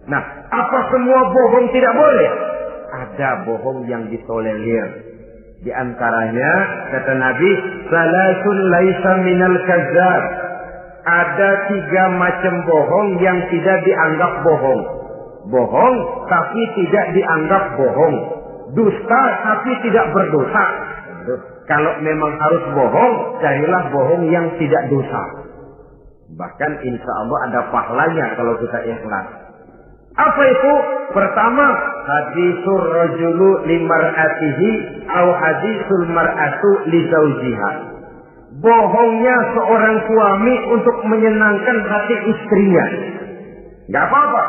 Nah, apa semua bohong tidak boleh? Ada bohong yang ditolerir. Di antaranya kata Nabi, salasun laisa minal kadzab. Ada 3 macam bohong yang tidak dianggap bohong. Bohong tapi tidak dianggap bohong. Dusta tapi tidak berdosa. Kalau memang harus bohong, carilah bohong yang tidak dosa. Bahkan insya Allah ada pahalanya kalau kita ikhlas. Apa itu? Pertama, hadisul rajulu limar'atihi au hadisul mar'atu li zawjiha. Bohongnya seorang suami untuk menyenangkan hati istrinya. Enggak apa-apa.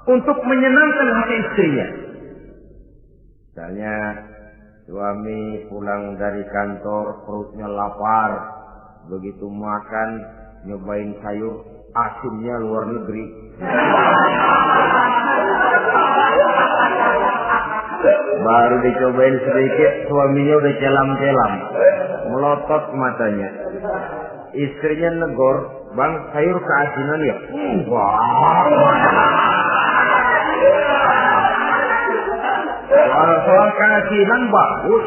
Untuk menyenangkan hati istrinya. Misalnya suami pulang dari kantor perutnya lapar, begitu makan nyobain sayur asinnya luar negeri. Baru dicobain sedikit suaminya udah celam-celam, melotot matanya. Istrinya negor, bang sayur keasinan ya. Soal keasinan bagus.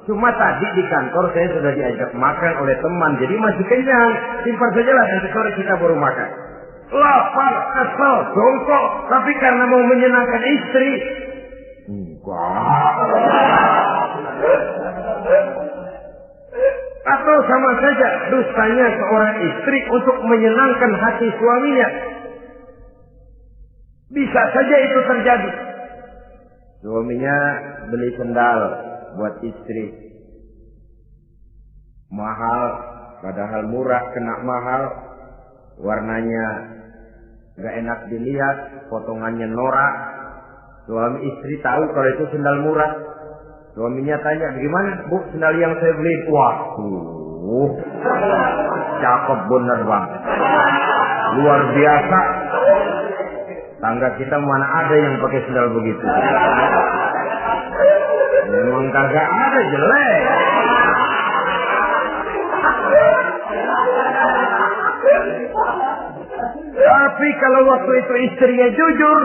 Cuma tadi di kantor saya sudah diajak makan oleh teman, jadi masih kenyang. Simpan sajalah, nanti sore kita baru makan. Lapar, kesel, jongkok, tapi karena mau menyenangkan istri. Atau sama saja dustanya seorang istri untuk menyenangkan hati suaminya. Bisa saja itu terjadi. Suaminya beli sendal buat istri. Mahal, padahal murah kena mahal. Warnanya gak enak dilihat, potongannya norak. Suami istri tahu kalau itu sendal murah. Suaminya tanya, bagaimana bu sendal yang saya beli? Waduh, cakep bener bang, luar biasa. Tangga kita mana ada yang pakai sendal begitu. Memang kagak ada, jelek. Tapi kalau waktu itu istrinya jujur,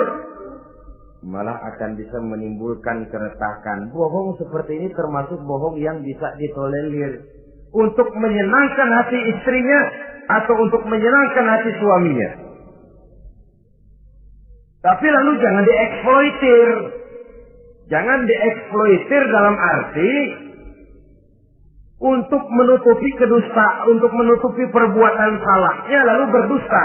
malah akan bisa menimbulkan keretakan. Bohong seperti ini termasuk bohong yang bisa ditolerir untuk menyenangkan hati istrinya atau untuk menyenangkan hati suaminya. Tapi lalu jangan dieksploitir. Jangan dieksploitir dalam arti untuk menutupi kedustaan, untuk menutupi perbuatan salahnya lalu berdusta.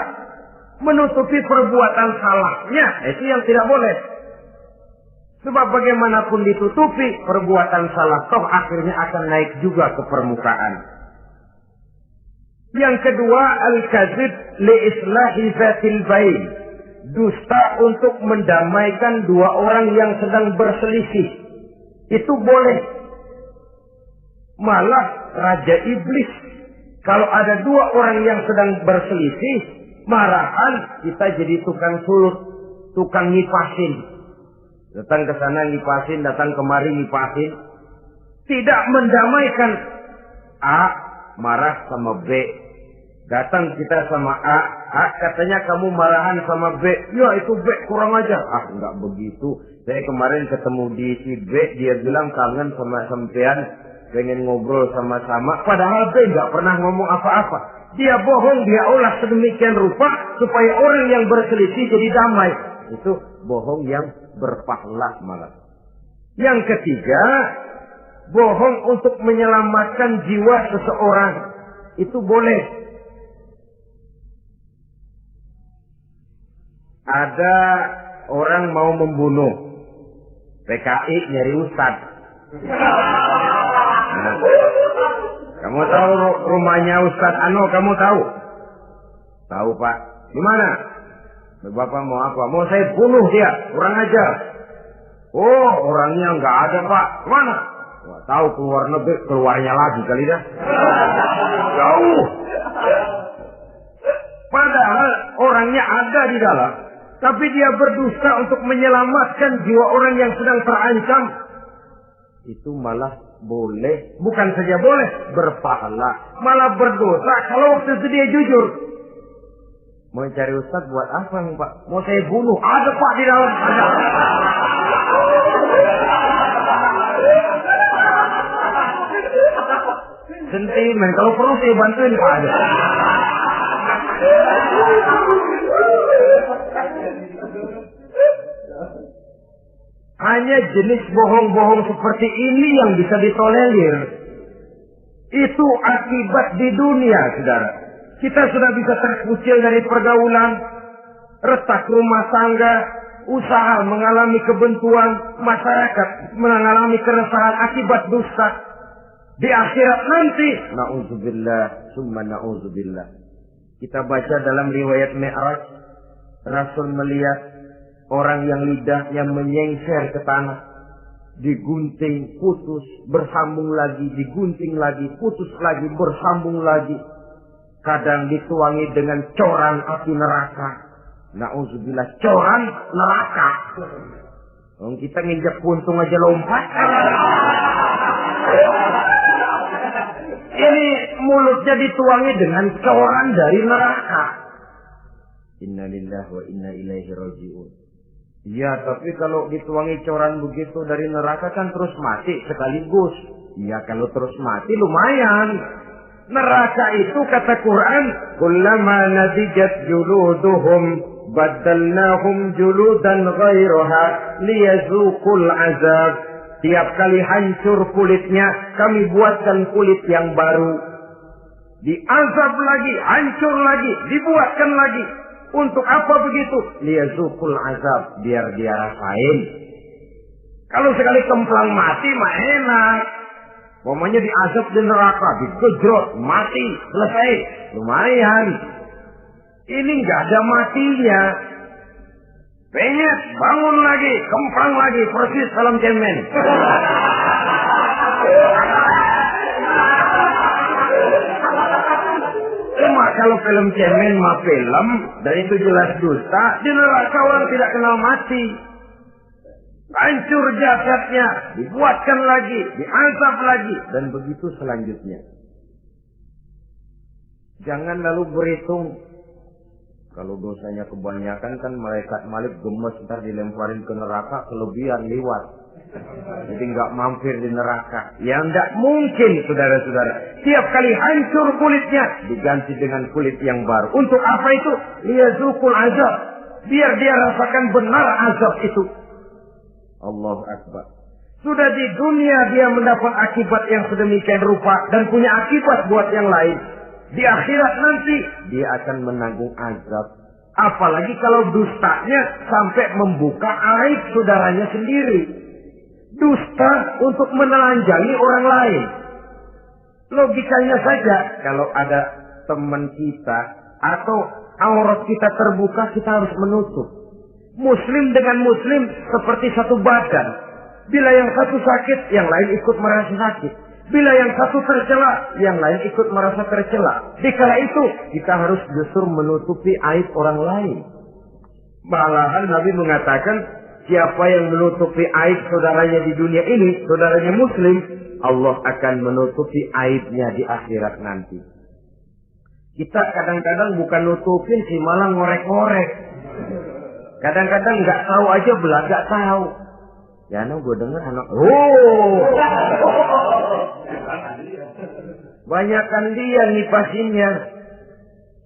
Menutupi perbuatan salahnya, itu yang tidak boleh. Sebab bagaimanapun ditutupi, perbuatan salah toh akhirnya akan naik juga ke permukaan. Yang kedua, al-kadzib li islahi zatil bain. Dusta untuk mendamaikan 2 orang yang sedang berselisih. Itu boleh. Malah Raja Iblis, kalau ada 2 orang yang sedang berselisih, marahan kita jadi tukang sulut, tukang ngipasin. Datang ke sana ngipasin, datang kemari ngipasin. Tidak mendamaikan. A marah sama B. Datang kita sama A katanya kamu marahan sama B. Ya itu B kurang aja. Enggak begitu. Saya kemarin ketemu di si B, dia bilang kangen sama sampean, pengen ngobrol sama-sama. Padahal B enggak pernah ngomong apa-apa. Dia bohong, dia olah sedemikian rupa supaya orang yang berselisih jadi damai. Itu bohong yang berpahala malah. Yang ketiga, bohong untuk menyelamatkan jiwa seseorang. Itu boleh. Ada orang mau membunuh, PKI nyari ustad. Nah, kamu tahu rumahnya Ustadz Ano, kamu tahu? Tahu Pak. Di mana? Bapak mau apa? Mau saya bunuh dia, kurang ajar. Oh, orangnya nggak ada Pak. Mana? Wah, tahu keluar negeri, keluarnya lagi kali dah. Jauh. Padahal orangnya ada di dalam, tapi dia berdusta untuk menyelamatkan jiwa orang yang sedang terancam. Itu malah boleh, bukan saja boleh, berpahala, malah berdosa kalau waktu itu dia jujur. Mau cari ustaz buat apa nih Pak? Mau saya bunuh? Ada Pak di dalam. Ada. Sentimen, kalau perlu saya bantuin Pak. Ada. Hanya jenis bohong-bohong seperti ini yang bisa ditolerir. Itu akibat di dunia, saudara. Kita sudah bisa terkucil dari pergaulan, retak rumah tangga, usaha mengalami kebuntuan, masyarakat mengalami keresahan akibat dusta. Di akhirat nanti, na'udzubillah, summa na'udzubillah. Kita baca dalam riwayat Mi'raj, Rasul melihat orang yang lidahnya menyengser ke tanah, digunting, putus, bersambung lagi, digunting lagi, putus lagi, bersambung lagi. Kadang dituangi dengan coran api neraka. Na'udzubillah, coran neraka. Kita nginjak puntung aja lompat. Ini mulutnya dituangi dengan coran dari neraka. Innalillahi wa inna ilaihi raji'un. Ya, tapi kalau dituangi coran begitu dari neraka kan terus mati sekaligus. Ya, kalau terus mati lumayan. Neraka itu kata Quran, kullama nadijat juluduhum baddalnahum juludan ghairaha liyazuqul azab. Tiap kali hancur kulitnya, kami buatkan kulit yang baru. Diazab lagi, hancur lagi, dibuatkan lagi. Untuk apa begitu? Liyazuqul azab, biar dia rasain. Kalau sekali kemplang mati mah enak. Pokoknya diazab di neraka, digejrot, mati, selesai. Lumayan. Ini nggak ada matinya. Penyet, bangun lagi, kemplang lagi, persis salam cemen. Cuma kalau film cemen mah film, dan itu jelas dusta, di neraka orang tidak kenal mati. Hancur jasadnya, dibuatkan lagi, diazab lagi, dan begitu selanjutnya. Jangan lalu berhitung. Kalau dosanya kebanyakan kan malaikat Malik gemes ntar dilemparin ke neraka, kelebihan liwat. Jadi nggak mampir di neraka. Ya nggak mungkin, saudara-saudara. Tiap kali hancur kulitnya diganti dengan kulit yang baru. Untuk apa itu? Liyazuqul azab. Biar dia rasakan benar azab itu. Allahu Akbar. Sudah di dunia dia mendapat akibat yang sedemikian rupa dan punya akibat buat yang lain. Di akhirat nanti dia akan menanggung azab. Apalagi kalau dustanya sampai membuka aib saudaranya sendiri. Dusta untuk menelanjangi orang lain. Logikanya saja, kalau ada teman kita atau aurat kita terbuka, kita harus menutup. Muslim dengan muslim seperti satu badan. Bila yang satu sakit, yang lain ikut merasa sakit. Bila yang satu tercela, yang lain ikut merasa tercela. Dikala itu, kita harus justru menutupi aib orang lain. Malahan Nabi mengatakan, siapa yang menutupi aib saudaranya di dunia ini, saudaranya muslim, Allah akan menutupi aibnya di akhirat nanti. Kita kadang-kadang bukan nutupin sih, malah ngorek-ngorek. Kadang-kadang nggak tahu aja belah nggak tahu. Ya, gue dengar anak. Banyakan dia ngipasinnya.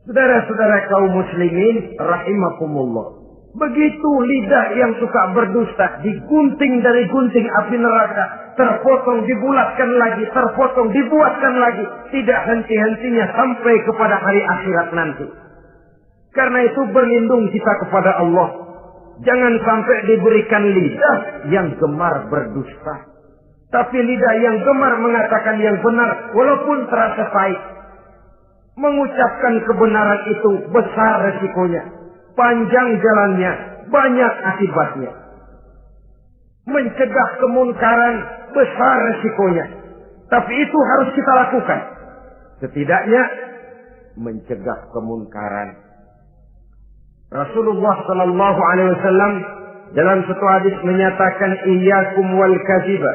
Saudara-saudara kaum muslimin rahimakumullah. Begitu lidah yang suka berdusta digunting dari gunting api neraka, terpotong dibulatkan lagi, terpotong dibuatkan lagi, tidak henti-hentinya sampai kepada hari akhirat nanti. Karena itu berlindung kita kepada Allah. Jangan sampai diberikan lidah yang gemar berdusta. Tapi lidah yang gemar mengatakan yang benar walaupun terasa pahit. Mengucapkan kebenaran itu besar resikonya. Panjang jalannya, banyak akibatnya. Mencegah kemunkaran besar resikonya. Tapi itu harus kita lakukan. Setidaknya mencegah kemunkaran. Rasulullah sallallahu alaihi wasallam dalam satu hadis menyatakan iyyakum wal kadhiba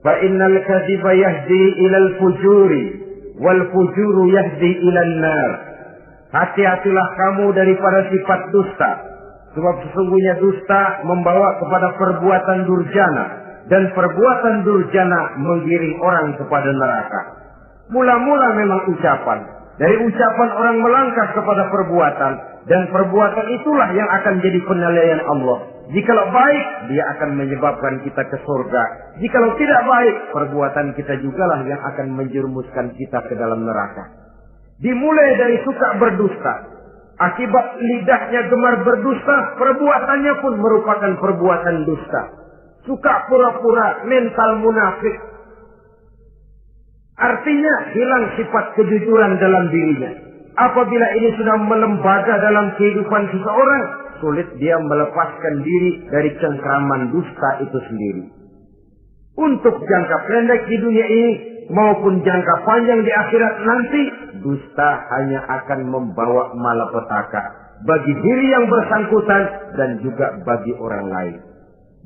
fa innal kadhiba yahdi ilal fujuri wal fujuru yahdi ilal nar. Hati-hatilah kamu daripada sifat dusta. Sebab sesungguhnya dusta membawa kepada perbuatan durjana. Dan perbuatan durjana menggiring orang kepada neraka. Mula-mula memang ucapan. Dari ucapan orang melangkah kepada perbuatan. Dan perbuatan itulah yang akan jadi penilaian Allah. Jikalau baik, dia akan menyebabkan kita ke surga. Jikalau tidak baik, perbuatan kita jugalah yang akan menjerumuskan kita ke dalam neraka. Dimulai dari suka berdusta. Akibat lidahnya gemar berdusta, perbuatannya pun merupakan perbuatan dusta. Suka pura-pura, mental munafik. Artinya hilang sifat kejujuran dalam dirinya. Apabila ini sudah melembaga dalam kehidupan seseorang, sulit dia melepaskan diri dari cengkraman dusta itu sendiri. Untuk jangka pendek di dunia ini maupun jangka panjang di akhirat nanti, dusta hanya akan membawa malapetaka bagi diri yang bersangkutan dan juga bagi orang lain.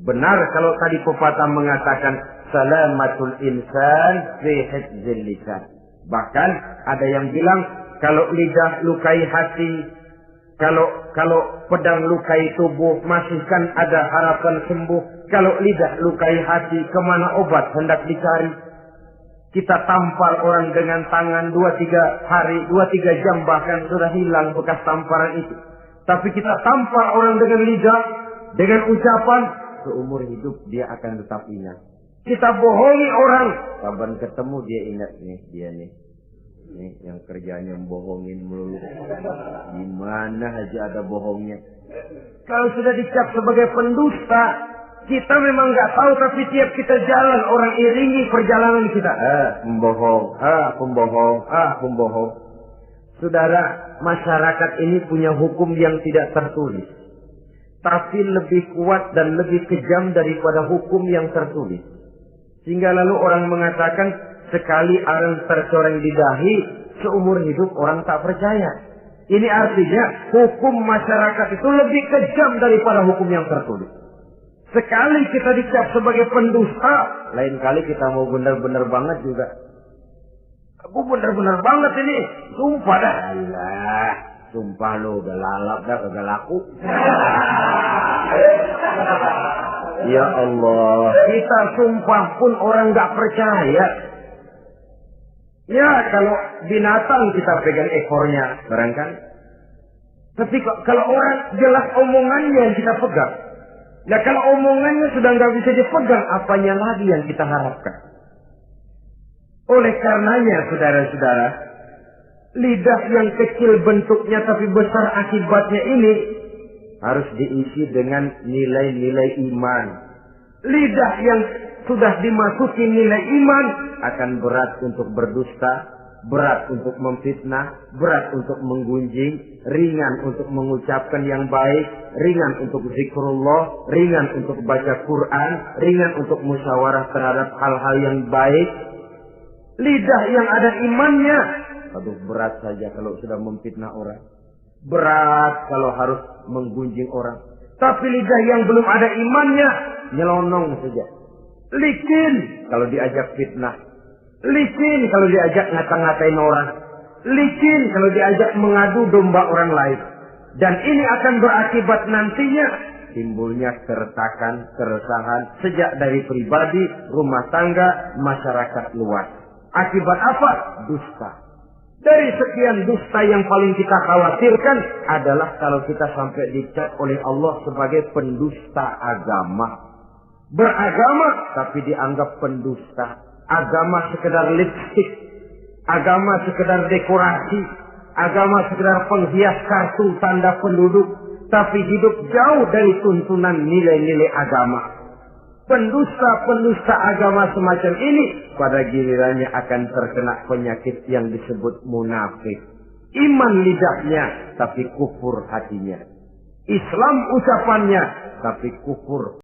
Benar kalau tadi pepatah mengatakan salamatul insan fi hifdzil lisan. Bahkan ada yang bilang kalau lidah lukai hati, kalau pedang lukai tubuh, masihkan ada harapan sembuh. Kalau lidah lukai hati, kemana obat hendak dicari? Kita tampar orang dengan tangan 2-3 hari, 2-3 jam bahkan sudah hilang bekas tamparan itu. Tapi kita tampar orang dengan lidah, dengan ucapan, seumur hidup dia akan tetap ingat. Kita bohongi orang, kapan ketemu dia ingat nih, dia nih. Nih yang kerjanya bohongin melulu. Gimana aja ada bohongnya. Kalau sudah dicap sebagai pendusta, kita memang nggak tahu, tapi tiap kita jalan orang iringi perjalanan kita. Pembohong, pembohong, pembohong. Saudara, masyarakat ini punya hukum yang tidak tertulis, tapi lebih kuat dan lebih kejam daripada hukum yang tertulis. Sehingga lalu orang mengatakan sekali arang tercoreng di dahi, seumur hidup orang tak percaya. Ini artinya hukum masyarakat itu lebih kejam daripada hukum yang tertulis. Sekali kita dicap sebagai pendusta, lain kali kita mau benar-benar banget juga. Aku benar-benar banget ini, sumpah dah. Alah, sumpah lu udah lalap dah, udah laku. Ya Allah, kita sumpah pun orang gak percaya. Ya kalau binatang kita pegang ekornya, barangkali. Tapi kalau orang jelas omongannya yang kita pegang. Nah kalau omongannya sudah nggak bisa dipegang, apanya lagi yang kita harapkan? Oleh karenanya, saudara-saudara, lidah yang kecil bentuknya tapi besar akibatnya ini harus diisi dengan nilai-nilai iman. Lidah yang sudah dimasuki nilai iman akan berat untuk berdusta, berat untuk memfitnah, berat untuk menggunjing, ringan untuk mengucapkan yang baik, ringan untuk zikrullah, ringan untuk baca Quran, ringan untuk musyawarah terhadap hal-hal yang baik. Lidah yang ada imannya, aduh berat saja kalau sudah memfitnah orang, berat kalau harus menggunjing orang. Tapi lidah yang belum ada imannya, nyelonong saja. Licin kalau diajak fitnah, licin kalau diajak ngata-ngatain orang, licin kalau diajak mengadu domba orang lain. Dan ini akan berakibat nantinya timbulnya keretakan, keresahan sejak dari pribadi, rumah tangga, masyarakat luas. Akibat apa? Dusta. Dari sekian dusta yang paling kita khawatirkan adalah kalau kita sampai dicap oleh Allah sebagai pendusta agama. Beragama tapi dianggap pendusta. Agama sekedar lipstik, agama sekedar dekorasi, agama sekedar penghias kartu tanda penduduk, tapi hidup jauh dari tuntunan nilai-nilai agama. Pendusta-pendusta agama semacam ini pada gilirannya akan terkena penyakit yang disebut munafik. Iman lidahnya tapi kufur hatinya. Islam ucapannya tapi kufur